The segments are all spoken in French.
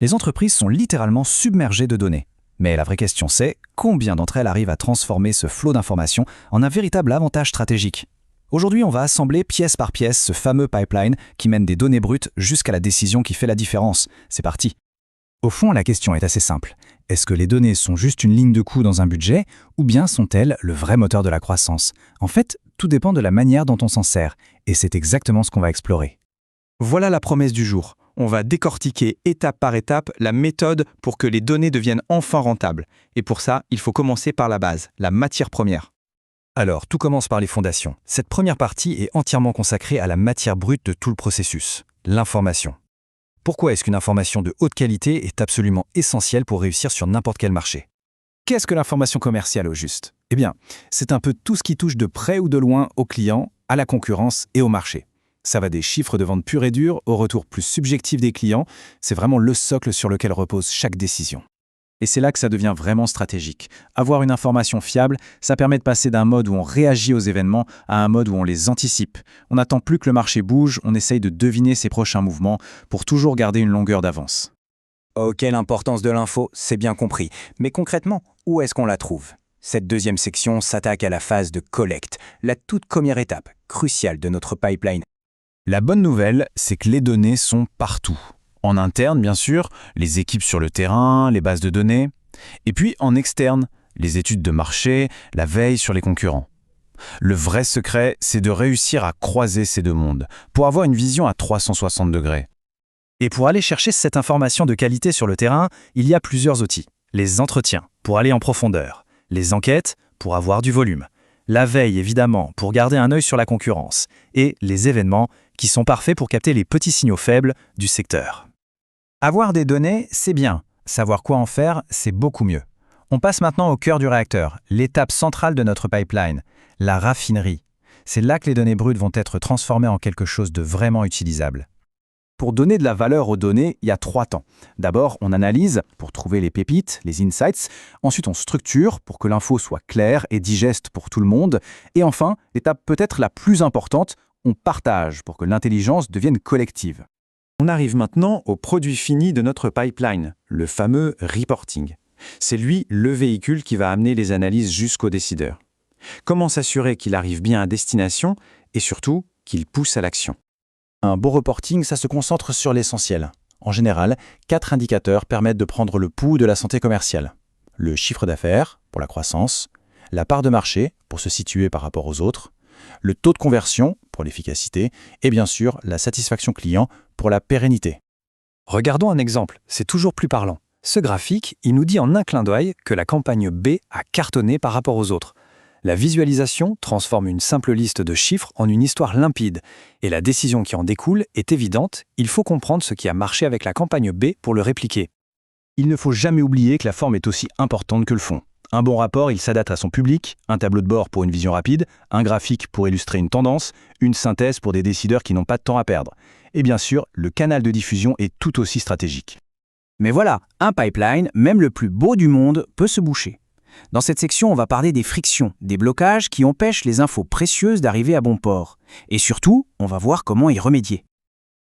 Les entreprises sont littéralement submergées de données. Mais la vraie question c'est, combien d'entre elles arrivent à transformer ce flot d'informations en un véritable avantage stratégique? Aujourd'hui, on va assembler pièce par pièce ce fameux pipeline qui mène des données brutes jusqu'à la décision qui fait la différence. C'est parti. Au fond, la question est assez simple. Est-ce que les données sont juste une ligne de coût dans un budget, ou bien sont-elles le vrai moteur de la croissance? En fait, tout dépend de la manière dont on s'en sert, et c'est exactement ce qu'on va explorer. Voilà la promesse du jour. On va décortiquer étape par étape la méthode pour que les données deviennent enfin rentables. Et pour ça, il faut commencer par la base, la matière première. Alors, tout commence par les fondations. Cette première partie est entièrement consacrée à la matière brute de tout le processus, l'information. Pourquoi est-ce qu'une information de haute qualité est absolument essentielle pour réussir sur n'importe quel marché? Qu'est-ce que l'information commerciale au juste? Eh bien, c'est un peu tout ce qui touche de près ou de loin aux clients, à la concurrence et au marché. Ça va des chiffres de vente purs et durs au retour plus subjectif des clients. C'est vraiment le socle sur lequel repose chaque décision. Et c'est là que ça devient vraiment stratégique. Avoir une information fiable, ça permet de passer d'un mode où on réagit aux événements à un mode où on les anticipe. On n'attend plus que le marché bouge, on essaye de deviner ses prochains mouvements pour toujours garder une longueur d'avance. Ok, l'importance de l'info, c'est bien compris. Mais concrètement, où est-ce qu'on la trouve? Cette deuxième section s'attaque à la phase de collecte, la toute première étape, cruciale de notre pipeline. La bonne nouvelle, c'est que les données sont partout. En interne, bien sûr, les équipes sur le terrain, les bases de données. Et puis en externe, les études de marché, la veille sur les concurrents. Le vrai secret, c'est de réussir à croiser ces deux mondes, pour avoir une vision à 360 degrés. Et pour aller chercher cette information de qualité sur le terrain, il y a plusieurs outils. Les entretiens, pour aller en profondeur. Les enquêtes, pour avoir du volume. La veille, évidemment, pour garder un œil sur la concurrence. Et les événements, qui sont parfaits pour capter les petits signaux faibles du secteur. Avoir des données, c'est bien. Savoir quoi en faire, c'est beaucoup mieux. On passe maintenant au cœur du réacteur, l'étape centrale de notre pipeline, la raffinerie. C'est là que les données brutes vont être transformées en quelque chose de vraiment utilisable. Pour donner de la valeur aux données, il y a 3 temps. D'abord, on analyse pour trouver les pépites, les insights. Ensuite, on structure pour que l'info soit claire et digeste pour tout le monde. Et enfin, l'étape peut-être la plus importante, on partage pour que l'intelligence devienne collective. On arrive maintenant au produit fini de notre pipeline, le fameux reporting. C'est lui le véhicule qui va amener les analyses jusqu'aux décideurs. Comment s'assurer qu'il arrive bien à destination et surtout qu'il pousse à l'action? Un bon reporting, ça se concentre sur l'essentiel. En général, 4 indicateurs permettent de prendre le pouls de la santé commerciale. Le chiffre d'affaires, pour la croissance, la part de marché, pour se situer par rapport aux autres, le taux de conversion, pour l'efficacité, et bien sûr, la satisfaction client, pour la pérennité. Regardons un exemple, c'est toujours plus parlant. Ce graphique, il nous dit en un clin d'œil que la campagne B a cartonné par rapport aux autres. La visualisation transforme une simple liste de chiffres en une histoire limpide. Et la décision qui en découle est évidente, il faut comprendre ce qui a marché avec la campagne B pour le répliquer. Il ne faut jamais oublier que la forme est aussi importante que le fond. Un bon rapport, il s'adapte à son public, un tableau de bord pour une vision rapide, un graphique pour illustrer une tendance, une synthèse pour des décideurs qui n'ont pas de temps à perdre. Et bien sûr, le canal de diffusion est tout aussi stratégique. Mais voilà, un pipeline, même le plus beau du monde, peut se boucher. Dans cette section, on va parler des frictions, des blocages qui empêchent les infos précieuses d'arriver à bon port. Et surtout, on va voir comment y remédier.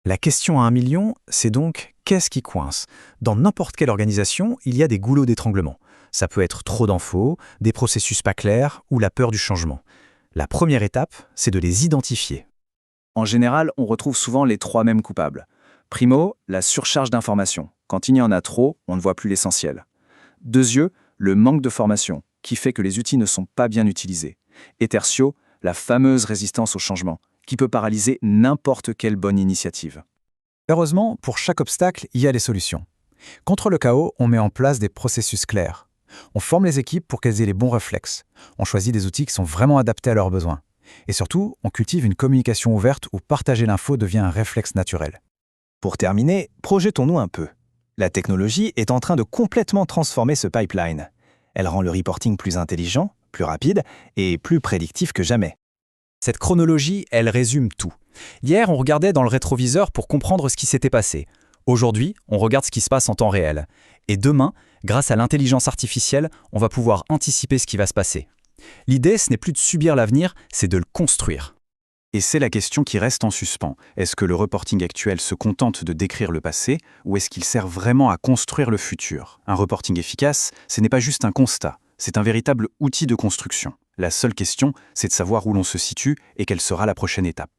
La question à 1 million, c'est donc qu'est-ce qui coince? Dans n'importe quelle organisation, il y a des goulots d'étranglement. Ça peut être trop d'infos, des processus pas clairs ou la peur du changement. La première étape, c'est de les identifier. En général, on retrouve souvent les 3 mêmes coupables. Primo, la surcharge d'informations. Quand il y en a trop, on ne voit plus l'essentiel. Deuxièmement, le manque de formation, qui fait que les outils ne sont pas bien utilisés. Et tertio, la fameuse résistance au changement, qui peut paralyser n'importe quelle bonne initiative. Heureusement, pour chaque obstacle, il y a les solutions. Contre le chaos, on met en place des processus clairs. On forme les équipes pour qu'elles aient les bons réflexes. On choisit des outils qui sont vraiment adaptés à leurs besoins. Et surtout, on cultive une communication ouverte où partager l'info devient un réflexe naturel. Pour terminer, projetons-nous un peu. La technologie est en train de complètement transformer ce pipeline. Elle rend le reporting plus intelligent, plus rapide et plus prédictif que jamais. Cette chronologie, elle résume tout. Hier, on regardait dans le rétroviseur pour comprendre ce qui s'était passé. Aujourd'hui, on regarde ce qui se passe en temps réel. Et demain, grâce à l'intelligence artificielle, on va pouvoir anticiper ce qui va se passer. L'idée, ce n'est plus de subir l'avenir, c'est de le construire. Et c'est la question qui reste en suspens. Est-ce que le reporting actuel se contente de décrire le passé ou est-ce qu'il sert vraiment à construire le futur? Un reporting efficace, ce n'est pas juste un constat, c'est un véritable outil de construction. La seule question, c'est de savoir où l'on se situe et quelle sera la prochaine étape.